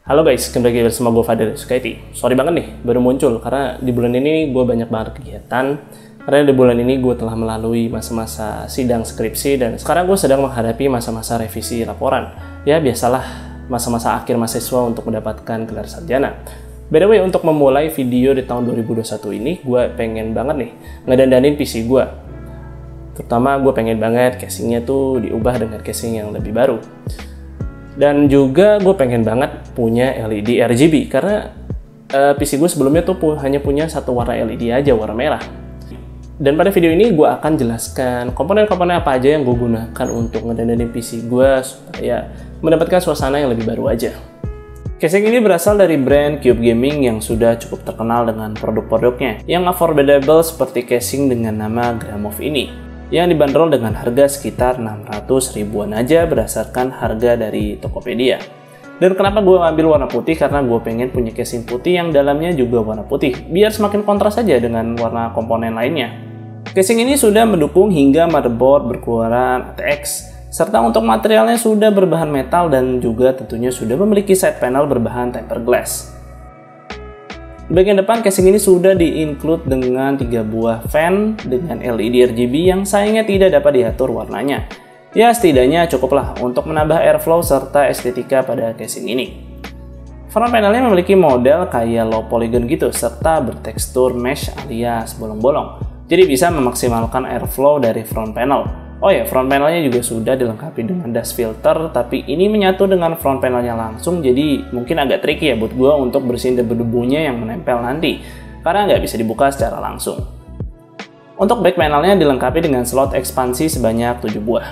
Halo guys, kembali lagi bersama gue Fadil Sukaiti. Sorry banget nih, baru muncul karena di bulan ini gue banyak banget kegiatan. Karena di bulan ini gue telah melalui masa-masa sidang skripsi dan sekarang gue sedang menghadapi masa-masa revisi laporan. Ya biasalah, masa-masa akhir mahasiswa untuk mendapatkan gelar sarjana. By the way, untuk memulai video di tahun 2021 ini, gue pengen banget nih ngedandanin PC gue. Terutama gue pengen banget casingnya tuh diubah dengan casing yang lebih baru. Dan juga gue pengen banget punya LED RGB karena PC gue sebelumnya tuh hanya punya satu warna LED aja, warna merah. Dan pada video ini gue akan jelaskan komponen-komponen apa aja yang gue gunakan untuk ngedandanin PC gue supaya mendapatkan suasana yang lebih baru aja. Casing ini berasal dari brand Cube Gaming yang sudah cukup terkenal dengan produk-produknya yang affordable seperti casing dengan nama Gramov ini, yang dibanderol dengan harga sekitar 600 ribuan aja berdasarkan harga dari Tokopedia. Dan kenapa gue ngambil warna putih? Karena gue pengen punya casing putih yang dalamnya juga warna putih, biar semakin kontras saja dengan warna komponen lainnya. Casing ini sudah mendukung hingga motherboard berkeluaran ATX, serta untuk materialnya sudah berbahan metal dan juga tentunya sudah memiliki side panel berbahan tempered glass. Di bagian depan casing ini sudah di-include dengan 3 buah fan dengan LED RGB yang sayangnya tidak dapat diatur warnanya. Ya setidaknya cukuplah untuk menambah airflow serta estetika pada casing ini. Front panelnya memiliki model kayak low polygon gitu serta bertekstur mesh alias bolong-bolong. Jadi bisa memaksimalkan airflow dari front panel. Oh ya, front panelnya juga sudah dilengkapi dengan dust filter, tapi ini menyatu dengan front panelnya langsung, jadi mungkin agak tricky ya buat gue untuk bersihin debu-debunya yang menempel nanti, karena nggak bisa dibuka secara langsung. Untuk back panelnya dilengkapi dengan slot ekspansi sebanyak 7 buah.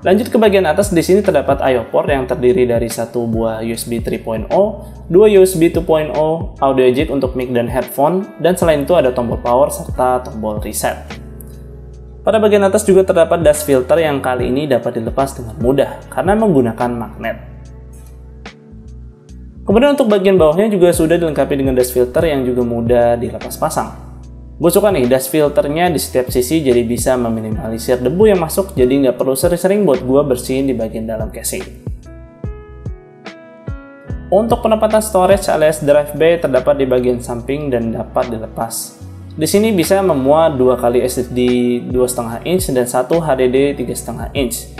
Lanjut ke bagian atas, di sini terdapat I/O port yang terdiri dari satu buah USB 3.0, 2 USB 2.0, audio jack untuk mic dan headphone, dan selain itu ada tombol power serta tombol reset. Pada bagian atas juga terdapat dust filter yang kali ini dapat dilepas dengan mudah karena menggunakan magnet. Kemudian untuk bagian bawahnya juga sudah dilengkapi dengan dust filter yang juga mudah dilepas pasang. Gue suka nih dust filternya di setiap sisi jadi bisa meminimalisir debu yang masuk, jadi nggak perlu sering-sering buat gue bersihin di bagian dalam casing. Untuk penempatan storage alias drive bay terdapat di bagian samping dan dapat dilepas. Di sini bisa memuat 2 kali SSD 2,5 inch dan 1 HDD 3,5 inch.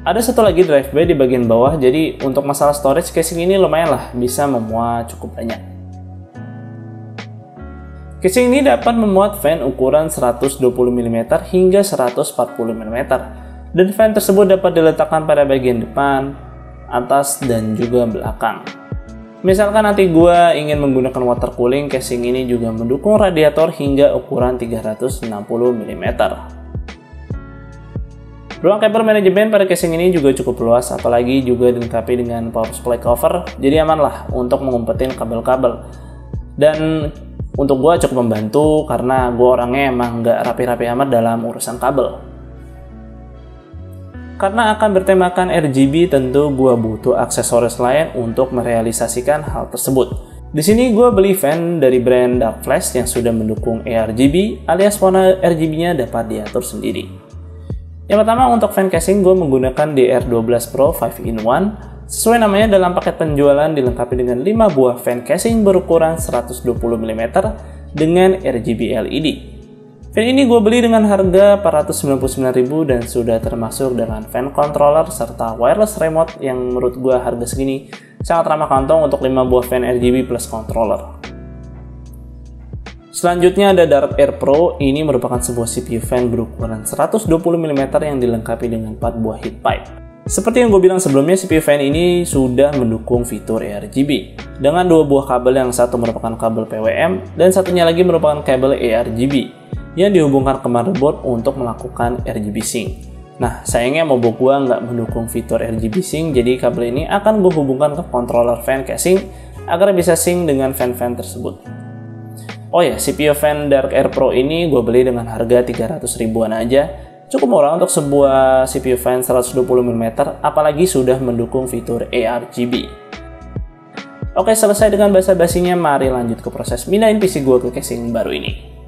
Ada satu lagi drive bay di bagian bawah, jadi untuk masalah storage casing ini lumayan lah, bisa memuat cukup banyak. Casing ini dapat memuat fan ukuran 120 mm hingga 140 mm, dan fan tersebut dapat diletakkan pada bagian depan, atas, dan juga belakang. Misalkan nanti gue ingin menggunakan water cooling, casing ini juga mendukung radiator hingga ukuran 360 mm. Ruang kabel manajemen pada casing ini juga cukup luas, apalagi juga dilengkapi dengan power supply cover, jadi aman lah untuk mengumpetin kabel-kabel. Dan untuk gue cukup membantu karena gue orangnya emang nggak rapi-rapi amat dalam urusan kabel. Karena akan bertemakan RGB, tentu gue butuh aksesoris lain untuk merealisasikan hal tersebut. Di sini gue beli fan dari brand Dark Flash yang sudah mendukung ARGB alias warna RGB-nya dapat diatur sendiri. Yang pertama untuk fan casing gue menggunakan DR12 Pro 5-in-1. Sesuai namanya dalam paket penjualan dilengkapi dengan 5 buah fan casing berukuran 120 mm dengan RGB LED. Fan ini gue beli dengan harga 499.000 dan sudah termasuk dengan fan controller serta wireless remote yang menurut gue harga segini sangat ramah kantong untuk 5 buah fan RGB plus controller. Selanjutnya ada Dark Air Pro, ini merupakan sebuah CPU fan berukuran 120 mm yang dilengkapi dengan 4 buah heat pipe. Seperti yang gue bilang sebelumnya, CPU fan ini sudah mendukung fitur ARGB dengan 2 buah kabel, yang satu merupakan kabel PWM dan satunya lagi merupakan kabel ARGB yang dihubungkan ke motherboard untuk melakukan RGB sync. Nah, sayangnya mobile gua nggak mendukung fitur RGB sync, jadi kabel ini akan gue hubungkan ke controller fan casing agar bisa sync dengan fan-fan tersebut. Oh ya, CPU fan Dark Air Pro ini gue beli dengan harga 300 ribuan aja. Cukup murah untuk sebuah CPU fan 120 mm, apalagi sudah mendukung fitur ARGB. Oke, selesai dengan basa-basinya, mari lanjut ke proses pindahin PC gue ke casing baru ini.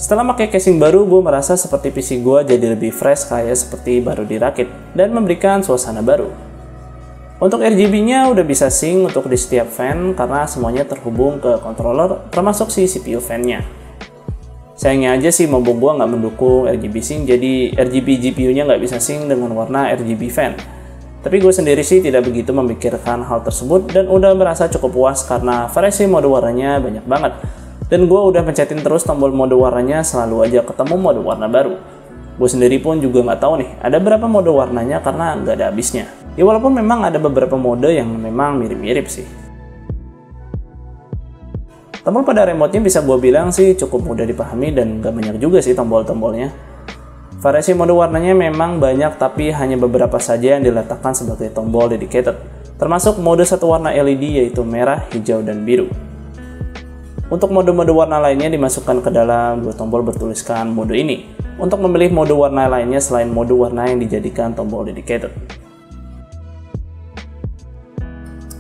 Setelah pakai casing baru, gue merasa seperti PC gue jadi lebih fresh kayak seperti baru dirakit dan memberikan suasana baru. Untuk RGB-nya udah bisa sync untuk di setiap fan karena semuanya terhubung ke controller termasuk si CPU fan-nya. Sayangnya aja sih mobile gue nggak mendukung RGB sync, jadi RGB GPU-nya nggak bisa sync dengan warna RGB fan. Tapi gue sendiri sih tidak begitu memikirkan hal tersebut dan udah merasa cukup puas karena variasi mode warnanya banyak banget. Dan gue udah pencetin terus tombol mode warnanya, selalu aja ketemu mode warna baru. Gue sendiri pun juga nggak tahu nih ada berapa mode warnanya karena nggak ada habisnya. Ya walaupun memang ada beberapa mode yang memang mirip-mirip sih. Tombol pada remote-nya bisa gue bilang sih cukup mudah dipahami dan nggak banyak juga sih tombol-tombolnya. Variasi mode warnanya memang banyak, tapi hanya beberapa saja yang diletakkan sebagai tombol dedicated, termasuk mode satu warna LED yaitu merah, hijau, dan biru. Untuk mode-mode warna lainnya dimasukkan ke dalam dua tombol bertuliskan mode ini, untuk memilih mode warna lainnya selain mode warna yang dijadikan tombol dedicated.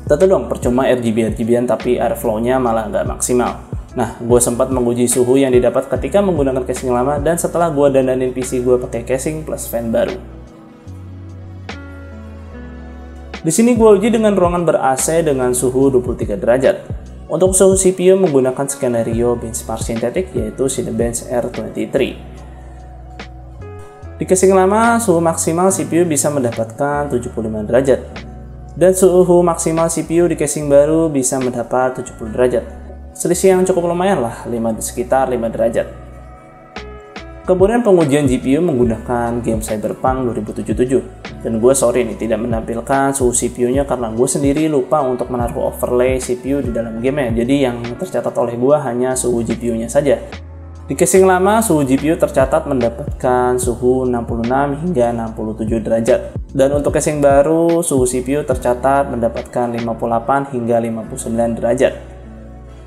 Tentu dong, percuma RGB-RGB-an tapi airflow-nya malah nggak maksimal. Nah, gue sempat menguji suhu yang didapat ketika menggunakan casing lama dan setelah gue dandanin PC gue pakai casing plus fan baru. Di sini gue uji dengan ruangan ber-AC dengan suhu 23 derajat. Untuk suhu CPU menggunakan skenario benchmark sintetik yaitu Cinebench R23. Di casing lama, suhu maksimal CPU bisa mendapatkan 75 derajat. Dan suhu maksimal CPU di casing baru bisa mendapat 70 derajat. Selisih yang cukup lumayan lah, sekitar 5 derajat. Kemudian pengujian GPU menggunakan game Cyberpunk 2077. Dan gue sorry nih tidak menampilkan suhu CPU-nya karena gue sendiri lupa untuk menaruh overlay CPU di dalam gamenya. Jadi yang tercatat oleh gue hanya suhu GPU-nya saja. Di casing lama, suhu GPU tercatat mendapatkan suhu 66 hingga 67 derajat. Dan untuk casing baru, suhu CPU tercatat mendapatkan 58 hingga 59 derajat.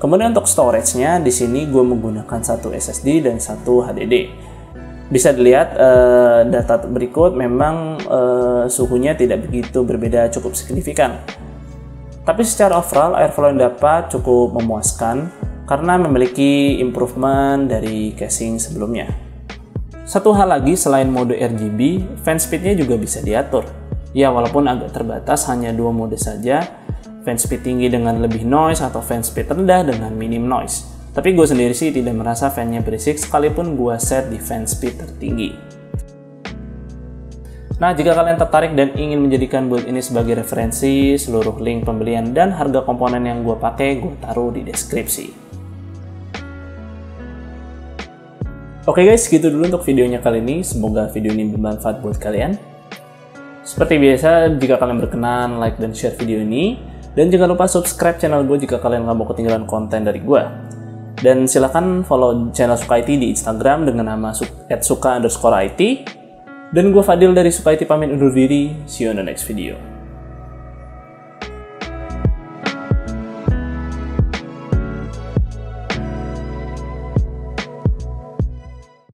Kemudian untuk storage-nya, di sini gue menggunakan satu SSD dan satu HDD. Bisa dilihat data berikut memang suhunya tidak begitu berbeda cukup signifikan. Tapi secara overall, airflow yang dapat cukup memuaskan karena memiliki improvement dari casing sebelumnya. Satu hal lagi selain mode RGB, fan speed-nya juga bisa diatur. Ya walaupun agak terbatas hanya dua mode saja, fan speed tinggi dengan lebih noise atau fan speed rendah dengan minim noise. Tapi gue sendiri sih tidak merasa fan-nya berisik sekalipun gue set di fan speed tertinggi. Nah, jika kalian tertarik dan ingin menjadikan build ini sebagai referensi, seluruh link pembelian dan harga komponen yang gue pakai gue taruh di deskripsi. Oke guys, gitu dulu untuk videonya kali ini. Semoga video ini bermanfaat buat kalian. Seperti biasa, jika kalian berkenan, like dan share video ini. Dan jangan lupa subscribe channel gue jika kalian nggak mau ketinggalan konten dari gue. Dan silahkan follow channel Suka IT di Instagram dengan nama @suka_IT. Dan gue Fadil dari Suka IT pamit undur diri. See you on the next video.